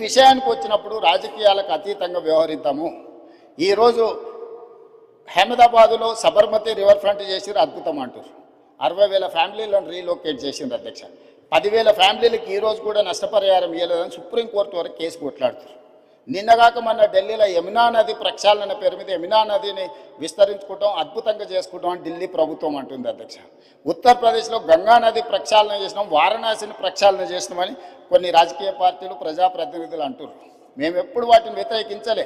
విషయానికి వచ్చినప్పుడు రాజకీయాలకు అతీతంగా వ్యవహరిద్దాము. ఈరోజు అహ్మదాబాదులో సబర్మతి రివర్ ఫ్రంట్ చేసిరు, అద్భుతం అంటారు. 60,000 ఫ్యామిలీలను రీలొకేట్ చేసింది అధ్యక్ష. 10,000 ఫ్యామిలీలకు ఈరోజు కూడా నష్టపరిహారం ఇవ్వలేదని సుప్రీంకోర్టు వరకు కేసు కొట్లాడుతారు. నిన్నగాక మొన్న ఢిల్లీలో యమునా నది ప్రక్షాళన పేరు మీద యమునా నదిని విస్తరించుకుంటాం, అద్భుతంగా చేసుకుంటాం అని ఢిల్లీ ప్రభుత్వం అంటుంది అధ్యక్ష. ఉత్తరప్రదేశ్లో గంగా నది ప్రక్షాళన చేసినాం, వారణాసిని ప్రక్షాళన చేసినామని కొన్ని రాజకీయ పార్టీలు ప్రజాప్రతినిధులు అంటున్నారు. మేము ఎప్పుడు వాటిని వ్యతిరేకించలే.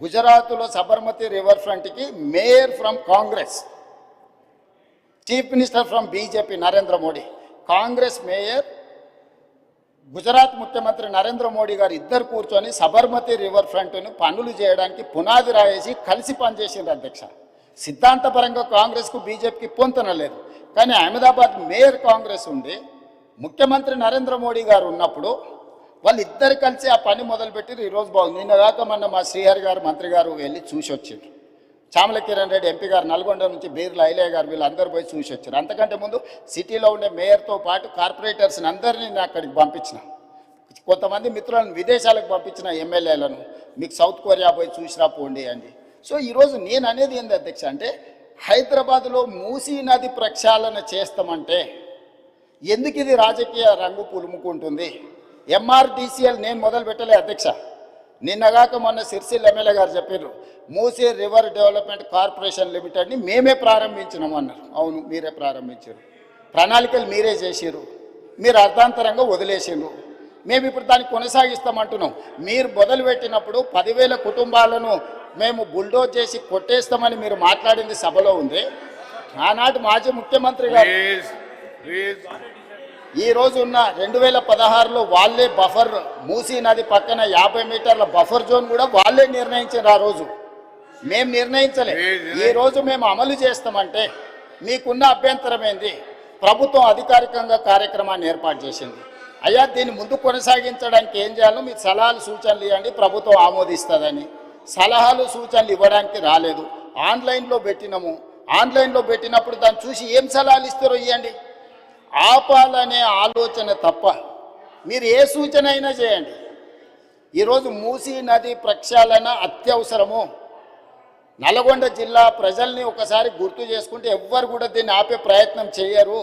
గుజరాత్లో సబర్మతి రివర్ ఫ్రంట్కి mayor from Congress, chief minister from BJP Narendra Modi, Congress mayor, Gujarat ముఖ్యమంత్రి నరేంద్ర మోడీ గారు ఇద్దరు కూర్చొని సబర్మతి రివర్ ఫ్రంట్ను పనులు చేయడానికి పునాది రాయేసి కలిసి పనిచేసింది అధ్యక్ష. సిద్ధాంతపరంగా కాంగ్రెస్కు బీజేపీకి పొంతన లేదు. కానీ అహ్మదాబాద్ మేయర్ కాంగ్రెస్ ఉండి ముఖ్యమంత్రి నరేంద్ర మోడీ గారు ఉన్నప్పుడు వాళ్ళిద్దరు కలిసి ఆ పని మొదలుపెట్టి ఈరోజు బాగుంది. నిన్నగాక మొన్న మా శ్రీహరి గారు మంత్రి గారు వెళ్ళి చూసి వచ్చిండ్రు. చామల కిరణ్ రెడ్డి ఎంపీ గారు నల్గొండ నుంచి బీర్ల ఐలయ్య గారు వీళ్ళందరూ పోయి చూసి వచ్చారు. అంతకంటే ముందు సిటీలో ఉండే మేయర్తో పాటు కార్పొరేటర్స్ని అందరినీ నేను అక్కడికి పంపించిన, కొంతమంది మిత్రులను విదేశాలకు పంపించిన ఎమ్మెల్యేలను, మీకు సౌత్ కొరియా పోయి చూసిరా పోండి అండి. సో ఈరోజు నేను అనేది ఏంది అధ్యక్ష అంటే, హైదరాబాద్లో మూసీ నది ప్రక్షాళన చేస్తామంటే ఎందుకు ఇది రాజకీయ రంగు పులుముకుంటుంది? ఎంఆర్డీసీఎల్ నేను మొదలు పెట్టలే అధ్యక్ష. నిన్నగాక మొన్న సిరిసిల్ల ఎమ్మెల్యే గారు చెప్పారు, మూసీ రివర్ డెవలప్మెంట్ కార్పొరేషన్ లిమిటెడ్ని మేమే ప్రారంభించినామన్నారు. అవును, మీరే ప్రారంభించారు, ప్రణాళికలు మీరే చేసారు, మీరు అర్థాంతరంగా వదిలేసారు. మేము ఇప్పుడు దాన్ని కొనసాగిస్తామంటున్నాం. మీరు మొదలుపెట్టినప్పుడు 10,000 కుటుంబాలను మేము బుల్డోజ్ చేసి కొట్టేస్తామని మీరు మాట్లాడింది సభలో ఉంది. ఆనాటి మాజీ ముఖ్యమంత్రి గారు ఈ రోజు ఉన్న 2016లో వాళ్ళే బఫర్, మూసీ నది పక్కన 50 మీటర్ల బఫర్ జోన్ కూడా వాళ్ళే నిర్ణయించారు. ఆ రోజు మేము నిర్ణయించలే. ఈ రోజు మేము అమలు చేస్తామంటే మీకున్న అభ్యంతరం ఏంది? ప్రభుత్వం అధికారికంగా కార్యక్రమాన్ని ఏర్పాటు చేసింది. అయ్యా, దీన్ని ముందు కొనసాగించడానికి ఏం చేయాలో మీరు సలహాలు సూచనలు ఇవ్వండి, ప్రభుత్వం ఆమోదిస్తుందని. సలహాలు సూచనలు ఇవ్వడానికి రాలేదు. ఆన్లైన్లో పెట్టినాము. ఆన్లైన్లో పెట్టినప్పుడు దాన్ని చూసి ఏం సలహాలు ఇస్తారో ఇవ్వండి. ఆపాలనే ఆలోచన తప్ప మీరు ఏ సూచన అయినా చేయండి. ఈరోజు మూసీ నది ప్రక్షాళన అత్యవసరము. నల్గొండ జిల్లా ప్రజల్ని ఒకసారి గుర్తు చేసుకుంటే ఎవ్వరు కూడా దీన్ని ఆపే ప్రయత్నం చేయరు.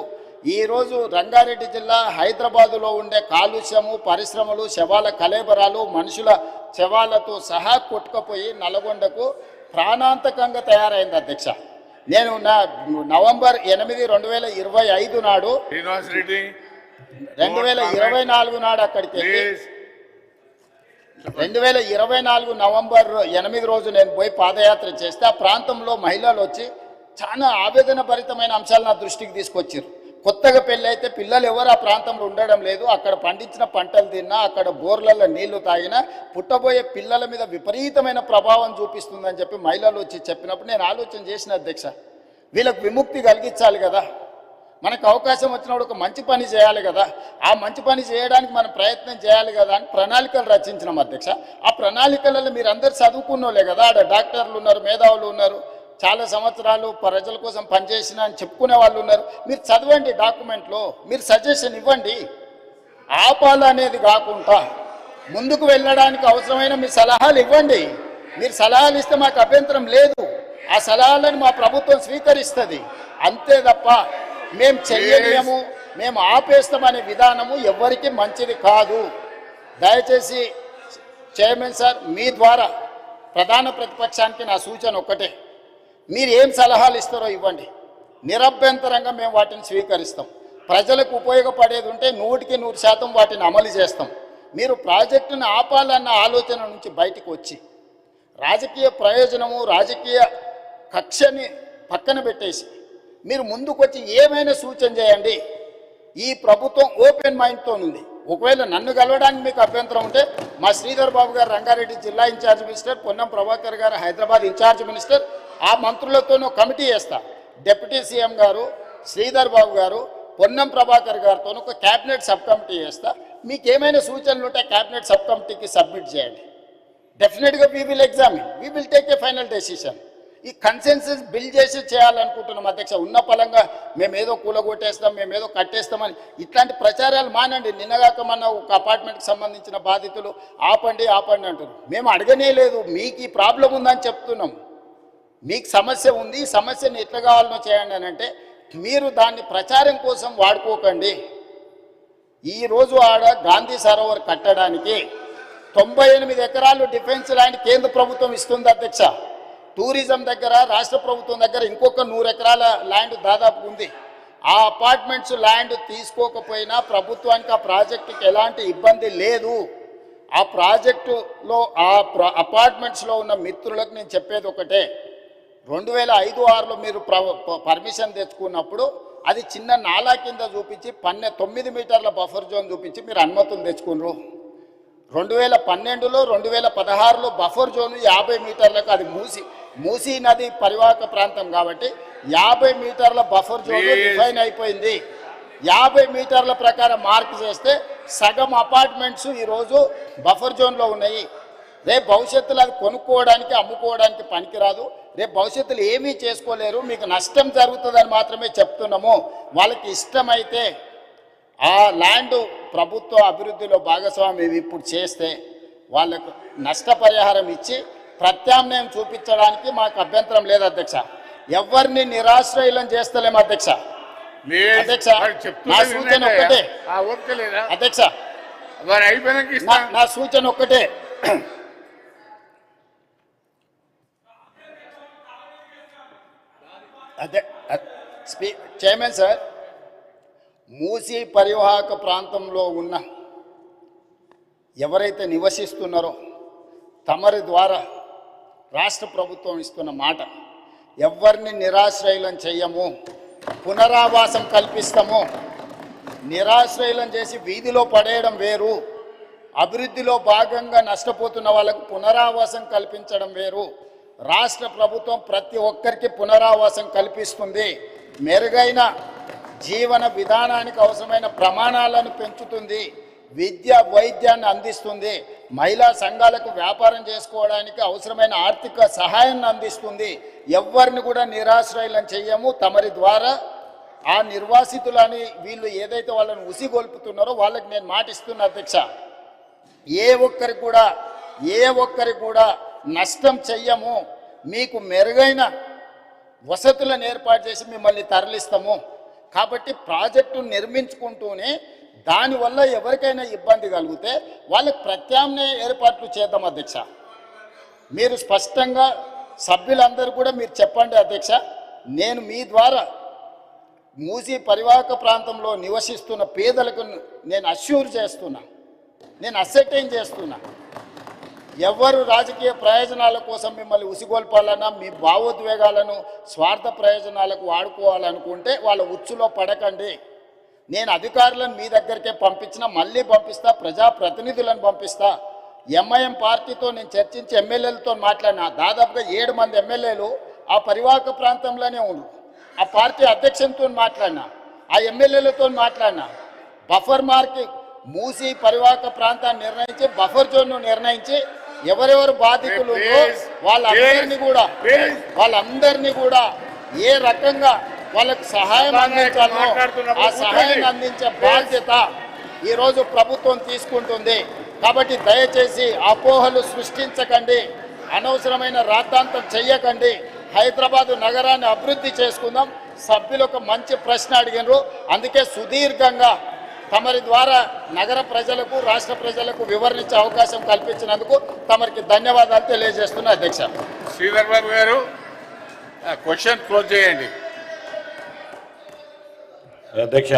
ఈరోజు రంగారెడ్డి జిల్లా హైదరాబాదులో ఉండే కాలుష్యము, పరిశ్రమలు, శవాల కలేబరాలు, మనుషుల శవాలతో సహా కొట్టుకుపోయి నల్గొండకు ప్రాణాంతకంగా తయారైంది అధ్యక్ష. నేను నవంబర్ 8, 2025 నాడు 2024 నాడు అక్కడికి వెళ్ళి 2024 నవంబర్ 8 రోజు నేను పోయి పాదయాత్ర చేస్తే ఆ ప్రాంతంలో మహిళలు వచ్చి చాలా ఆవేదన భరితమైన అంశాలు నా దృష్టికి తీసుకొచ్చారు. కొత్తగా పెళ్ళి అయితే పిల్లలు ఎవరు ఆ ప్రాంతంలో ఉండడం లేదు, అక్కడ పండించిన పంటలు తిన్నా, అక్కడ బోర్లలో నీళ్లు తాగినా పుట్టబోయే పిల్లల మీద విపరీతమైన ప్రభావం చూపిస్తుందని చెప్పి మహిళలు వచ్చి చెప్పినప్పుడు నేను ఆలోచన చేసిన అధ్యక్ష, వీళ్ళకు విముక్తి కలిగించాలి కదా, మనకు అవకాశం వచ్చినప్పుడు ఒక మంచి పని చేయాలి కదా, ఆ మంచి పని చేయడానికి మనం ప్రయత్నం చేయాలి కదా అని ప్రణాళికలు రచించినాం అధ్యక్ష. ఆ ప్రణాళికలలో మీరు అందరు చదువుకున్నోళ్ళే కదా, ఆడ డాక్టర్లు ఉన్నారు, మేధావులు ఉన్నారు, చాలా సంవత్సరాలు ప్రజల కోసం పనిచేసిన అని చెప్పుకునే వాళ్ళు ఉన్నారు. మీరు చదవండి, డాక్యుమెంట్లో మీరు సజెషన్ ఇవ్వండి. ఆపాలనేది కాకుండా ముందుకు వెళ్ళడానికి అవసరమైన మీ సలహాలు ఇవ్వండి. మీరు సలహాలు ఇస్తే మాకు అభ్యంతరం లేదు, ఆ సలహాలను మా ప్రభుత్వం స్వీకరిస్తుంది. అంతే తప్ప మేము చెయ్యలేము, మేము ఆపేస్తామనే విధానము ఎవరికి మంచిది కాదు. దయచేసి చైర్మన్ సార్, మీ ద్వారా ప్రధాన ప్రతిపక్షానికి నా సూచన ఒక్కటే, మీరు ఏం సలహాలు ఇస్తారో ఇవ్వండి, నిరభ్యంతరంగా మేము వాటిని స్వీకరిస్తాం. ప్రజలకు ఉపయోగపడేది ఉంటే 100% వాటిని అమలు చేస్తాం. మీరు ప్రాజెక్టును ఆపాలన్న ఆలోచన నుంచి బయటకు వచ్చి రాజకీయ ప్రయోజనము, రాజకీయ కక్షని పక్కన పెట్టేసి మీరు ముందుకు వచ్చి ఏమైనా సూచన చేయండి. ఈ ప్రభుత్వం ఓపెన్ మైండ్తో ఉంది. ఒకవేళ నన్ను కలవడానికి మీకు అభ్యంతరం ఉంటే మా శ్రీధర్ బాబు గారు రంగారెడ్డి జిల్లా ఇన్ఛార్జ్ మినిస్టర్, పొన్నం ప్రభాకర్ గారు హైదరాబాద్ ఇన్ఛార్జ్ మినిస్టర్, ఆ మంత్రులతోనూ కమిటీ చేస్తా. డిప్యూటీ సీఎం గారు, శ్రీధర్ బాబు గారు, పొన్నం ప్రభాకర్ గారితో ఒక క్యాబినెట్ సబ్ కమిటీ చేస్తా. మీకు ఏమైనా సూచనలు ఉంటే క్యాబినెట్ సబ్ కమిటీకి సబ్మిట్ చేయండి. డెఫినెట్గా we will examine, we will take a final decision. ఈ కన్సెన్సస్ బిల్డ్ చేసి చేయాలనుకుంటున్నాం అధ్యక్ష. ఉన్న పలంగా మేమేదో కూలగొట్టేస్తాం, మేమేదో కట్టేస్తామని ఇట్లాంటి ప్రచారాలు మానండి. నిన్నగాక మన ఒక అపార్ట్మెంట్కి సంబంధించిన బాధితులు ఆపండి ఆపండి అంటారు. మేము అడగనే లేదు, మీకు ఈ ప్రాబ్లం ఉందని చెప్తున్నాం. మీకు సమస్య ఉంది, ఈ సమస్యను ఎట్లా కావాలనో చేయండి అని అంటే మీరు దాన్ని ప్రచారం కోసం వాడుకోకండి. ఈరోజు ఆడ గాంధీ సరోవర్ కట్టడానికి 98 ఎకరాలు డిఫెన్స్ ల్యాండ్ కేంద్ర ప్రభుత్వం ఇస్తుంది అధ్యక్ష. టూరిజం దగ్గర రాష్ట్ర ప్రభుత్వం దగ్గర ఇంకొక 100 ఎకరాల ల్యాండ్ దాదాపు ఉంది. ఆ అపార్ట్మెంట్స్ ల్యాండ్ తీసుకోకపోయినా ప్రభుత్వానికి ఆ ప్రాజెక్టుకి ఎలాంటి ఇబ్బంది లేదు. ఆ ప్రాజెక్టులో అపార్ట్మెంట్స్లో ఉన్న మిత్రులకు నేను చెప్పేది ఒకటే, 2005-06లో మీరు పర్మిషన్ తెచ్చుకున్నప్పుడు అది చిన్న నాలా కింద చూపించి 9 మీటర్ల బఫర్ జోన్ చూపించి మీరు అనుమతులు తెచ్చుకున్నారు. 2012లో 2016లో బఫర్ జోన్ 50 మీటర్లకు, అది మూసీ నది పరివాహక ప్రాంతం కాబట్టి 50 మీటర్ల బఫర్ జోన్ డిఫైన్ అయిపోయింది. 50 మీటర్ల ప్రకారం మార్క్ చేస్తే సగం అపార్ట్మెంట్స్ ఈరోజు బఫర్ జోన్లో ఉన్నాయి. రేపు భవిష్యత్తులో అది కొనుక్కోవడానికి అమ్ముకోవడానికి పనికిరాదు. రేపు భవిష్యత్తులో ఏమీ చేసుకోలేరు, మీకు నష్టం జరుగుతుందని మాత్రమే చెప్తున్నాము. వాళ్ళకి ఇష్టమైతే ఆ ల్యాండ్ ప్రభుత్వ అభివృద్ధిలో భాగస్వామ్యం ఇప్పుడు చేస్తే వాళ్ళకు నష్టపరిహారం ఇచ్చి ప్రత్యామ్నాయం చూపించడానికి మాకు అభ్యంతరం లేదు అధ్యక్ష. ఎవరిని నిరాశ్రయులను చేస్తలేము అధ్యక్ష. అధ్యక్ష నా సూచన ఒక్కటే అధ్యక్ష, నా సూచన ఒక్కటే, అదే చైర్మన్ సార్, మూసీ పరివాహక ప్రాంతంలో ఉన్న ఎవరైతే నివసిస్తున్నారో తమరి ద్వారా రాష్ట్ర ప్రభుత్వం ఇస్తున్న మాట, ఎవరిని నిరాశ్రయులను చెయ్యము, పునరావాసం కల్పిస్తాము. నిరాశ్రయులను చేసి వీధిలో పడేయడం వేరు, అభివృద్ధిలో భాగంగా నష్టపోతున్న వాళ్ళకు పునరావాసం కల్పించడం వేరు. రాష్ట్ర ప్రభుత్వం ప్రతి ఒక్కరికి పునరావాసం కల్పిస్తుంది, మెరుగైన జీవన విధానానికి అవసరమైన ప్రమాణాలను పెంచుతుంది, విద్య వైద్యాన్ని అందిస్తుంది, మహిళా సంఘాలకు వ్యాపారం చేసుకోవడానికి అవసరమైన ఆర్థిక సహాయాన్ని అందిస్తుంది. ఎవరిని కూడా నిరాశ్రయులను చెయ్యము. తమరి ద్వారా ఆ నిర్వాసితులని వీళ్ళు ఏదైతే వాళ్ళని ఉసిగొల్పుతున్నారో వాళ్ళకి నేను మాటిస్తున్నా అధ్యక్ష, ఏ ఒక్కరికి కూడా నష్టం చెయ్యము. మీకు మెరుగైన వసతులను ఏర్పాటు చేసి మిమ్మల్ని తరలిస్తాము. కాబట్టి ప్రాజెక్టు నిర్మించుకుంటూనే దానివల్ల ఎవరికైనా ఇబ్బంది కలిగితే వాళ్ళకి ప్రత్యామ్నాయ ఏర్పాట్లు చేద్దాం అధ్యక్ష. మీరు స్పష్టంగా సభ్యులందరూ కూడా మీరు చెప్పండి అధ్యక్ష. నేను మీ ద్వారా మూసీ పరివాహక ప్రాంతంలో నివసిస్తున్న పేదలకు నేను అష్యూర్ చేస్తున్నా, నేను అసెర్టైన్ చేస్తున్నా, ఎవరు రాజకీయ ప్రయోజనాల కోసం మిమ్మల్ని ఉసిగొల్పాలన్నా మీ భావోద్వేగాలను స్వార్థ ప్రయోజనాలకు వాడుకోవాలనుకుంటే వాళ్ళ ఉచ్చులో పడకండి. నేను అధికారులను మీ దగ్గరికే పంపించినా, మళ్ళీ పంపిస్తా, ప్రజాప్రతినిధులను పంపిస్తా. ఎంఐఎం పార్టీతో నేను చర్చించి ఎమ్మెల్యేలతో మాట్లాడినా, దాదాపుగా 7 మంది ఎమ్మెల్యేలు ఆ పరివాహక ప్రాంతంలోనే ఉన్నారు. ఆ పార్టీ అధ్యక్షునితో మాట్లాడినా, ఆ ఎమ్మెల్యేలతో మాట్లాడినా, బఫర్ మార్కి మూసీ పరివాహక ప్రాంతాన్ని నిర్ణయించి బఫర్ జోన్ను నిర్ణయించి ఎవరెవరు బాధితులు వాళ్ళందరినీ కూడా ఏ రకంగా వాళ్ళకు సహాయం అందించాలో ఆ సహాయాన్ని అందించే బాధ్యత ఈరోజు ప్రభుత్వం తీసుకుంటుంది. కాబట్టి దయచేసి అపోహలు సృష్టించకండి, అనవసరమైన రాద్ధాంతం చెయ్యకండి. హైదరాబాదు నగరాన్ని అభివృద్ధి చేసుకుందాం. సభ్యులు ఒక మంచి ప్రశ్న అడిగినారు, అందుకే సుదీర్ఘంగా తమరి ద్వారా నగర ప్రజలకు రాష్ట్ర ప్రజలకు వివరించే అవకాశం కల్పించినందుకు తమరికి ధన్యవాదాలు తెలియజేస్తున్నా అధ్యక్ష. శ్రీధర్ బాబు గారు క్వశ్చన్ క్లోజ్ చేయండి అధ్యక్ష.